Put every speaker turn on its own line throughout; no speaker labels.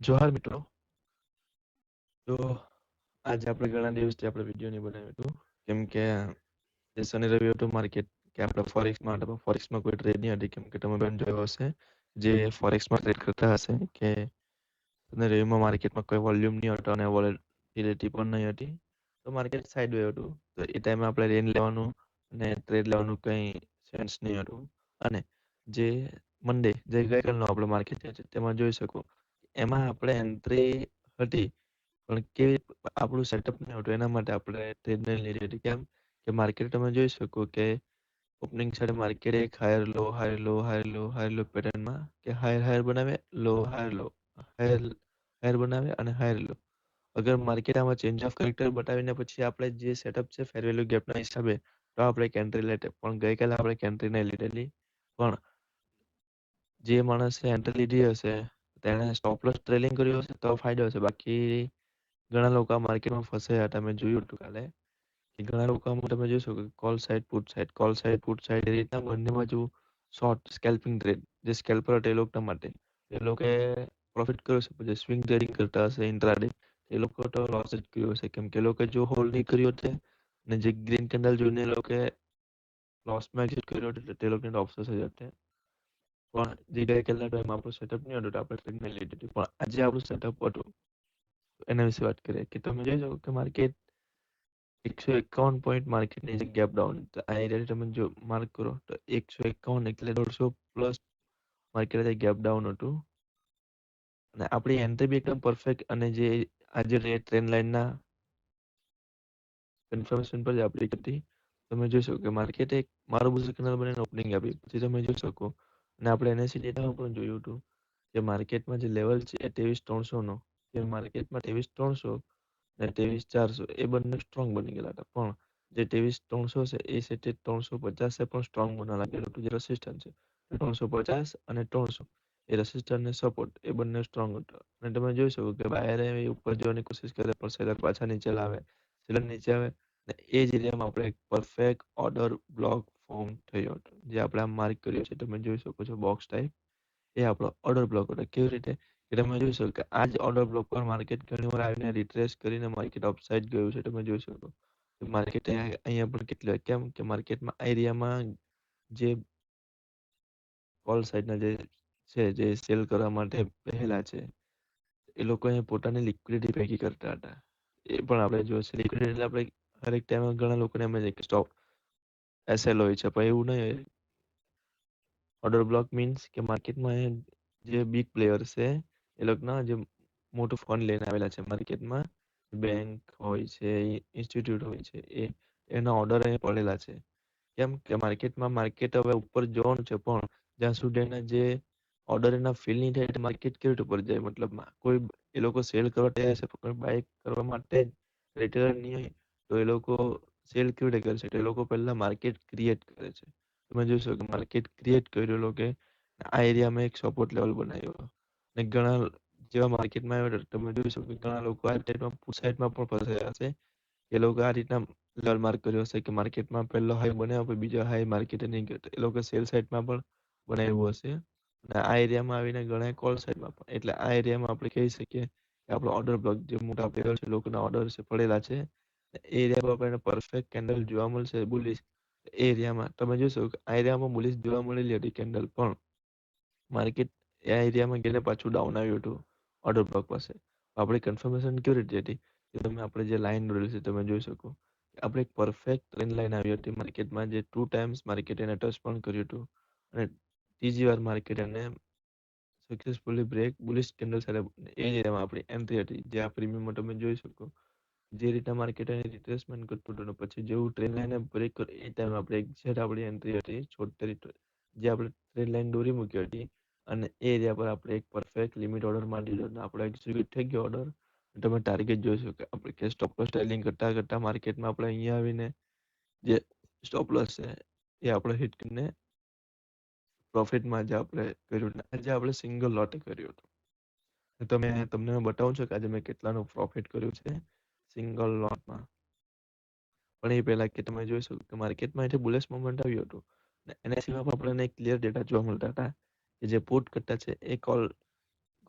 જોહાર મિત્રો. તો આજે આપણે ઘણા દિવસથી આપણે વિડીયો નહીં બનાવ્યું હતું, કેમ કે જે શનિ રવિ હતું માર્કેટ કે આપણે ફોરેક્સમાં હતા, ફોરેક્સમાં કોઈ ટ્રેડ નહીં હતી. કેમ કે તમે પણ જોયો હશે, જે ફોરેક્સમાં ટ્રેડ કરતા હશે કે શનિ રવિમાં માર્કેટમાં કોઈ વોલ્યુમ નહીં હતો અને વોલેટિલિટી પણ નહીં હતી. તો માર્કેટ સાઇડવે હતું. તો એ ટાઈમે આપણે રેન લેવાનું અને ટ્રેડ લેવાનું કંઈ સેન્સ નહીં હતું. અને જે મંડે જે ગઈકાલનું આપણે માર્કેટ છે તેમાં જોઈ શકો, એમાં આપણે એન્ટ્રી હતી, પણ કેવી આપણું સેટઅપ નહીં હતું. એના માટે આપણે ટ્રેડ નહીં લીધી હતી. કેમ કે માર્કેટ તમે જોઈ શકો કે ઓપનિંગ સાથે માર્કેટ એક હાયર લો હાયર લો હાયર લો હાયર લો પેટર્નમાં કે હાયર હાયર બનાવે, લો હાયર લો, હાયર હાયર બનાવે અને હાયર લો. અગર માર્કેટ આમાં ચેન્જ ઓફ કેરેક્ટર બતાવીને પછી આપણે જે સેટઅપ છે ફેર વેલ્યુ ગેપના હિસાબે, તો આપણે કેન્ટ્રી લેટે. પણ ગઈકાલે આપણે કેન્ટ્રી નહીં લીધેલી. પણ જે માણસે એન્ટ્રી લીધી હશે તેણે સ્ટોપ લોસ ટ્રેલિંગ કર્યું હશે તો ફાયદો હશે. બાકી ઘણા લોકો આ માર્કેટમાં ફસાયા હતા. મેં જોયું હતું કાલે કે ઘણા લોકો આમાં તમે જોઈ શકો call side put side, call side put side, એ રીતના બંને બાજુ શોર્ટ સ્કેલ્પિંગ ટ્રેડ, જે સ્કેલ્પર હતા એ લોકોના માટે, એ લોકો પ્રોફિટ કર્યો છે. પછી સ્વિંગ ટ્રેડિંગ કરતા હશે ઇન્ટ્રાડે, એ લોકો તો લોસ જ કર્યો હશે. કેમ કે એ લોકો જો હોલ્ડ નહીં કર્યો છે અને જે ગ્રીન કેન્ડલ જોઈને એ લોકો લોસમાં એક્ઝિટ કર્યો હતો, તે લોકોને અફસોસ જ હતો. પણ જે ગઈકાલના ટાઈમ આપણું સેટઅપ નહીં હતું તો આપણે ટ્રેડ નહીં લીધી હતી. પણ આજે આપણું સેટઅપ હતું, એના વિશે વાત કરીએ કે તમે જોઈ શકો કે માર્કેટ 151 પોઈન્ટ માર્કેટની જે ગેપ ડાઉન, તો આ એરિયા તમે જો માર્ક કરો તો 151 એટલે 150 પ્લસ માર્કેટ ગેપ ડાઉન હતું. અને આપણી એન્ટ્રી બી એકદમ પરફેક્ટ, અને જે આજે ટ્રેન્ડ લાઇનના કન્ફર્મેશન પર જ આપણી હતી. તમે જોઈ શકો કે માર્કેટે એક મારું બુલ સિગ્નલ બનીને ઓપનિંગ આપી. પછી તમે જોઈ શકો, અને આપણે એનએસસી ડેટામાં પણ જોયું હતું કે માર્કેટમાં જે લેવલ છે એ 23,300નો, જે માર્કેટમાં 23,300 અને 23,400 એ બંને સ્ટ્રોંગ બની ગયેલા હતા. પણ જે 23,300 છે એ સેટે 350 પણ સ્ટ્રોંગ બનવા લાગેલું હતું. જે રસિસ્ટન્સ છે 350 અને 300, એ રસિસ્ટન્સ અને સપોર્ટ એ બંને સ્ટ્રોંગ હતો. અને તમે જોઈ શકો કે બાયરે ઉપર જવાની કોશિશ કરે પણ સેલર પાછા નીચે લાવે, સેલર નીચે આવે, ને એ જ એરિયામાં આપણે એક પરફેક્ટ ઓર્ડર બ્લોક ફોર્મ થયો હતો, જે આપણે આમ માર્ક કર્યો છે. તમે જોઈ શકો છો બોક્સ ટાઈપ, એ આપણો ઓર્ડર બ્લોક હતો. કેવી રીતે કે તમે જોઈ શકો કે આ જ ઓર્ડર બ્લોક પર માર્કેટ ઘણી વાર આવીને રિટ્રેસ કરીને માર્કેટ અપસાઇડ ગયું છે. તમે જોઈ શકો માર્કેટ અહીંયા પણ કેટલી, કેમ કે માર્કેટમાં આ એરિયામાં જે કોલ સાઇડના જે છે, જે સેલ કરવા માટે પહેલા છે, એ લોકો અહીંયા પોતાની લિક્વિડિટી ભેગી કરતા હતા. એ પણ આપણે જોયું છે. લિક્વિડિટી એટલે આપણે હરેક ટાઈમે ઘણા લોકોને એમ જ કે સ્ટોપ એસએલ હોય છે, પણ એવું નહીં. ઓર્ડર બ્લોક મીન્સ કે માર્કેટમાં જે બિગ પ્લેયર છે એ લોકોના જે મોટું ફંડ લઈને આવેલા છે માર્કેટમાં, બેંક હોય છે, ઇન્સ્ટિટ્યૂટ હોય છે, એના ઓર્ડર અહીંયા પડેલા છે. કેમ કે માર્કેટ હવે ઉપર જવાનું છે, પણ જ્યાં સુધી એના જે ઓર્ડર એના ફિલ નહીં થાય માર્કેટ કેવી રીતે ઉપર જાય. મતલબમાં કોઈ એ લોકો સેલ કરવા તૈયાર છે, પણ બાય કરવા માટે રિટેલર નહીં હોય તો એ લોકો સેલ કેવી રીતે કરશે. તો એ લોકો પહેલા માર્કેટ ક્રિએટ કરે છે. તમે જોશો કે માર્કેટ ક્રિએટ કર્યો લોકો આ એરિયામાં એક સપોર્ટ લેવલ બનાવ્યો, અને ઘણા જેવા માર્કેટમાં આવ્યો તમે જોઈ શકો કે ઘણા લોકો આ ટાઈપમાં સાઈડમાં પણ ફસાયા હશે. એ લોકો આ રીતના લેવલ માર્ક કર્યો હશે કે માર્કેટમાં પહેલો હાઈ બનાવ્યો પછી બીજો હાઈ માર્કેટે નહીં ગયો, એ લોકો સેલ સાઈડમાં પણ બનાવ્યું હશે. અને આ એરિયામાં આવીને ઘણા કોલ સાઈડમાં પણ, એટલે આ એરિયામાં આપણે કહી શકીએ કે આપણો ઓર્ડર બ્લોક જે મોટા પ્લેયર છે, લોકોના ઓર્ડર છે પડેલા છે, એ એરિયા પર આપણને પરફેક્ટ કેન્ડલ જોવા મળશે બુલિશ. એ એરિયામાં તમે જોશો કે આ એરિયામાં બુલિશ જોવા મળેલી હતી કેન્ડલ, પણ માર્કેટ આ એરિયામાં ગઈને પાછું ડાઉન આવ્યું હતું ઓર્ડર બ્લોક પાસે. આપણે કન્ફર્મેશન કેવી રીતે હતી કે તમે આપણે જે લાઈન દોરેલી છે તમે જોઈ શકો કે આપણે એક પરફેક્ટ ટ્રેન્ડ લાઈન આવી હતી માર્કેટમાં, જે 2 ટાઈમ્સ માર્કેટ એને ટચ પણ કર્યું હતું. અને ત્રીજી વાર માર્કેટ એને સક્સેસફુલી બ્રેક બુલિશ કેન્ડલ સાથે એ એરિયામાં આપણી એન્ટ્રી હતી. જે આ પ્રીમિયમમાં તમે જોઈ શકો જે રીતના માર્કેટ એને રિટ્રેસમેન્ટ કરતું હતું, પછી જેવું ટ્રેન્ડ લાઈને બ્રેક કર્યું એ ટાઈમે આપણે એક્ઝેક્ટ આપણી એન્ટ્રી હતી 76, જે આપણે ટ્રેન્ડ લાઈન દોરી મૂકી હતી. અને એ એરિયા પર આપણે એક પરફેક્ટ લિમિટ ઓર્ડર માં લીધો, આપણો એક્ઝિક્યુટ થઈ ગયો ઓર્ડર. તમે ટાર્ગેટ જોઈ શકો કે આપણે કે સ્ટોપ લોસ સ્ટાઇલિંગ કરતા કરતા માર્કેટમાં આપણે અહીંયા આવીને જે સ્ટોપ લોસ છે એ આપણે હિટ કરીને પ્રોફિટમાં જે આપણે કર્યું, આજે આપણે સિંગલ લોટે કર્યું હતું. તમને મેં બતાવું છું કે આજે મેં કેટલાનું પ્રોફિટ કર્યું છે સિંગલ લોટમાં. પણ એ પહેલા કે તમે જોઈ શકો કે માર્કેટમાં એટલે બુલિશ મોમેન્ટ આવ્યું હતું, અને એના સિવાય પણ આપણને ક્લિયર ડેટા જોવા મળતા હતા કે જે પુટ કરતા છે એ કોલ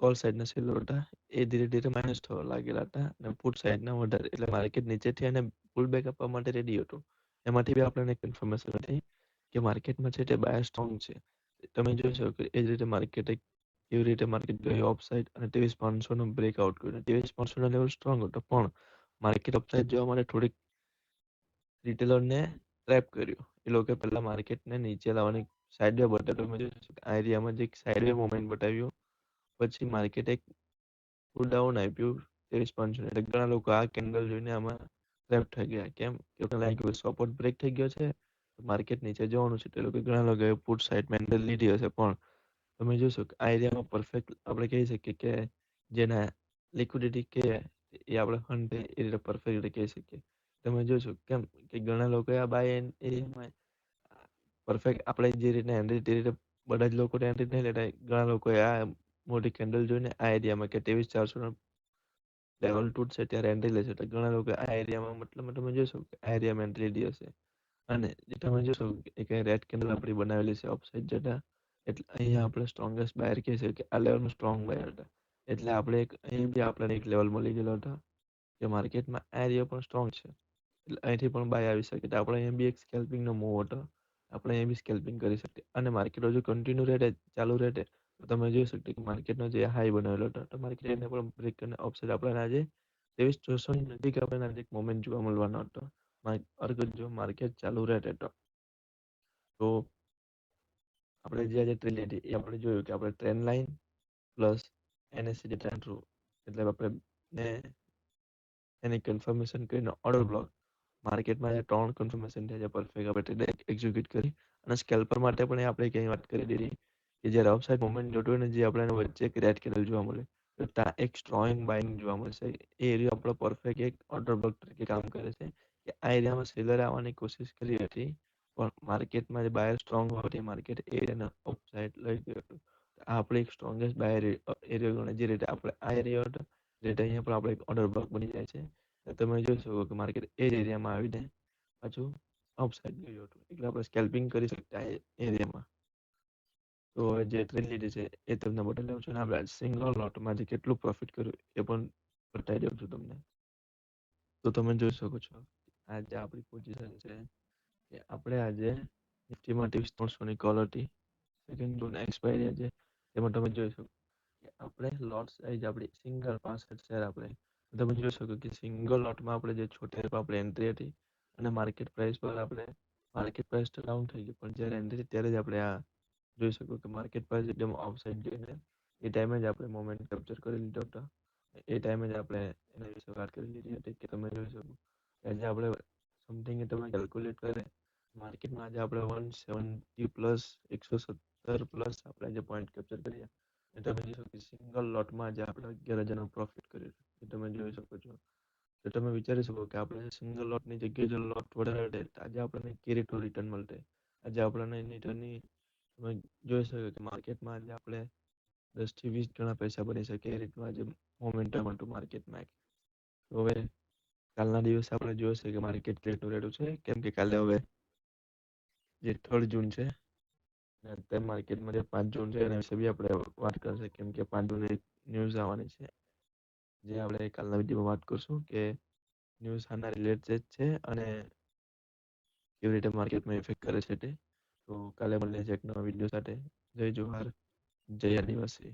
કોલ સાઈડના સેલરો હતા એ ધીરે ધીરે માઇનસ થવા લાગેલા હતા અને પુટ સાઈડના વધારે, એટલે માર્કેટ નીચેથી અને પુલ બેક આપવા માટે રેડી હતું. એમાંથી બી આપણને એક ઇન્ફોર્મેશન હતી કે માર્કેટમાં છે તે બાય સ્ટ્રોંગ છે. તમે જોઈ શકો કે એ જ રીતે માર્કેટ એવી રીતે માર્કેટ ગયું ઓફ સાઈડ અને 23,500 નો બ્રેકઆઉટ કર્યું. 23,500 નો લેવલ સ્ટ્રોંગ હતો પણ માર્કેટ અપ સાઈડ જવા માટે થોડીક રિટેલરને ટ્રેપ કર્યું. એ લોકો પહેલા માર્કેટને નીચે લાવવાની સાઈડ વે બતાવ્યો. તમે જોઈ શકો આ એરિયામાં જે એક સાઈડ વે મોમેન્ટ બતાવ્યો પછી માર્કેટ એક પુલ ડાઉન આપ્યું 23,500. એટલે ઘણા લોકો આ કેન્ડલ જોઈને આમાં ટ્રેપ થઈ ગયા. કેમ કે લોકોને લાગ્યું સપોર્ટ બ્રેક થઈ ગયો છે, માર્કેટ નીચે જવાનું છે. તે લોકો ઘણા લોકોએ પુટ સાઈડ મેન્ડલ લીધી હશે પણ તમે જોશો કે આ એરિયામાં પરફેક્ટ આપણે કહી શકીએ કે જેના લિક્વિડિટી કે એ આપણે ફંડ એ રીતે પરફેક્ટ રીતે કહી શકીએ. તમે જોશો કેમ કે ઘણા લોકોએ આ બાય એરિયામાં પરફેક્ટ આપણે જે રીતના એન્ટ્રી તે રીતે બધા જ લોકો એન્ટ્રી નહીં લેતા. ઘણા લોકોએ આ મોટી કેન્ડલ જોઈને આ એરિયામાં કે 23,400 લેવલ તૂટશે ત્યારે એન્ટ્રી લેશે. તો ઘણા લોકો આ એરિયામાં મતલબ તમે જોશો કે આ એરિયામાં એન્ટ્રી લીધી હશે. અને જે તમે જોશો એક રેડ કેન્ડલ આપણી બનાવેલી છે ઓફસાઇડ જતા, એટલે અહીંયા આપણે સ્ટ્રોંગેસ્ટ બાયર કહી શકીએ કે આ લેવલનો સ્ટ્રોંગ બાયર હતા. એટલે આપણે એક અહીં બી આપણને એક લેવલ મળી ગયેલો હતો કે માર્કેટમાં આ એરિયા પણ સ્ટ્રોંગ છે, એટલે અહીંથી પણ બાય આવી શકે. તો આપણે અહીં બી એક સ્કેલ્પિંગનો મૂવ હતો, આપણે અહીં બી સ્કેલ્પિંગ કરી શકીએ. અને માર્કેટ હજુ કન્ટિન્યુ રહે ચાલુ રહે તો તમે જોઈ શકશો કે માર્કેટનો જે હાઈ બનાવેલો હતો તો માર્કેટ એને પણ બ્રેક કરીને ઓફસાઇડ આપણને આજે 23,400 ની નજીક આપણને આજે એક મોમેન્ટ જોવા મળવાનો હતો. અગર જો માર્કેટ ચાલુ રહે તો આપણે જે આજે ટ્રેન્ડ લીધી એ આપણે જોયું કે આપણે trend line plus NSCD trend through, એટલે આપણે એની કન્ફર્મેશન કરીને ઓર્ડર બ્લોક માર્કેટમાં જે 3 કન્ફર્મેશન થયા છે પરફેક્ટ આપણે એક્ઝિક્યુટ કરી. અને સ્કેલ્પર માટે પણ આપણે કંઈ વાત કરી દીધી કે જ્યારે અપસાઇડ મોમેન્ટ જોતું હોય ને જે આપણે વચ્ચે એક રેડ કેન્ડલ જોવા મળે તો ત્યાં એક સ્ટ્રોંગ બાઇંગ જોવા મળશે. એ એરિયા આપણો પરફેક્ટ એક ઓર્ડર બ્લોક તરીકે કામ કરે છે કે આ એરિયામાં સેલર આવવાની કોશિશ કરી હતી પણ માર્કેટમાં જે બાયર સ્ટ્રોંગ હોવાથી માર્કેટ એરિયાને અપસાઇડ લઈ ગયું હતું. આ આપણે એક સ્ટ્રોંગેસ્ટ બાયર એરિયા ગણે જે રીતે આપણે આ એરિયા હતો જે અહીંયા પણ આપણે એક ઓર્ડર બ્લોક બની જાય છે. તમે જોઈ શકો કે માર્કેટ એ જ એરિયામાં આવીને પાછું અપસાઇડ ગયું હતું. એટલે આપણે સ્કેલ્પિંગ કરી શકતા એ એરિયામાં. તો જે ટ્રેડ લીધી છે એ તમને બતાવી દઉં છું અને આપણે સિંગલ લોટમાં જે કેટલું પ્રોફિટ કર્યું એ પણ બતાવી દઉં છું તમને. તો તમે જોઈ શકો છો આજે આપણી પોઝિશન છે કે આપણે આજે નિફ્ટીમાં 23,300 ની કોલ હતી, સેકન્ડ જૂન એક્સપાયરી આજે. એમાં તમે જોઈ શકો કે આપણે લોટ સાઈઝ આપણી સિંગલ 65 શેર આપણે તમે જોઈ શકો કે સિંગલ લોટમાં આપણે જે છોટે આપણે એન્ટ્રી હતી અને માર્કેટ પ્રાઇસ પર આપણે માર્કેટ પ્રાઇસ તો ડાઉન થઈ ગઈ પણ જ્યારે એન્ટ્રી ત્યારે જ આપણે આ જોઈ શકો કે માર્કેટ પ્રાઇસ એકદમ ઓફસાઇડ જઈને એ ટાઈમે જ આપણે મોમેન્ટ કેપ્ચર કરી લીધો હતો. એ ટાઈમે જ આપણે એના વિશે વાત કરી લીધી હતી કે તમે જોઈ શકો કે આજે આપણે સમથિંગ તમે કેલ્ક્યુલેટ કરે માર્કેટમાં આજે આપણે 170 પ્લસ 170 પ્લસ આપણે જે પોઈન્ટ કેપ્ચર કર્યા એ તમે જોઈ શકો કે સિંગલ લોટમાં આજે આપણે 11,000 પ્રોફિટ કર્યું એ તમે જોઈ શકો છો. તો તમે વિચારી શકો કે આપણે સિંગલ લોટની જગ્યાએ જો લોટ વધારે રહે તો આજે આપણને કે રીતનું રિટર્ન મળતે. આજે આપણને રિટર્નની તમે જોઈ શકો કે માર્કેટમાં આજે આપણે 10 થી 20 ગણા પૈસા બની શકે એ રીતનું આજે મોમેન્ટમ હતું માર્કેટમાં. તો હવે કાલના દિવસે આપણે જોઈશે કે માર્કેટ કેટલું રેડું છે કેમ કે કાલે હવે જે 3 જૂન છે અને અત્યારે માર્કેટમાં જે 5 જૂન છે એના વિશે બી આપણે વાત કરશે કેમ કે 5 જૂને એક ન્યૂઝ આવવાની છે જે આપણે કાલના વિડીયોમાં વાત કરશું કે ન્યૂઝ આના રિલેટેડ છે અને કેવી રીતે માર્કેટમાં ઇફેક્ટ કરે છે તે. તો કાલે મળીએ છીએ એક નવા વિડીયો સાથે. જય જોહાર, જય આદિવાસી.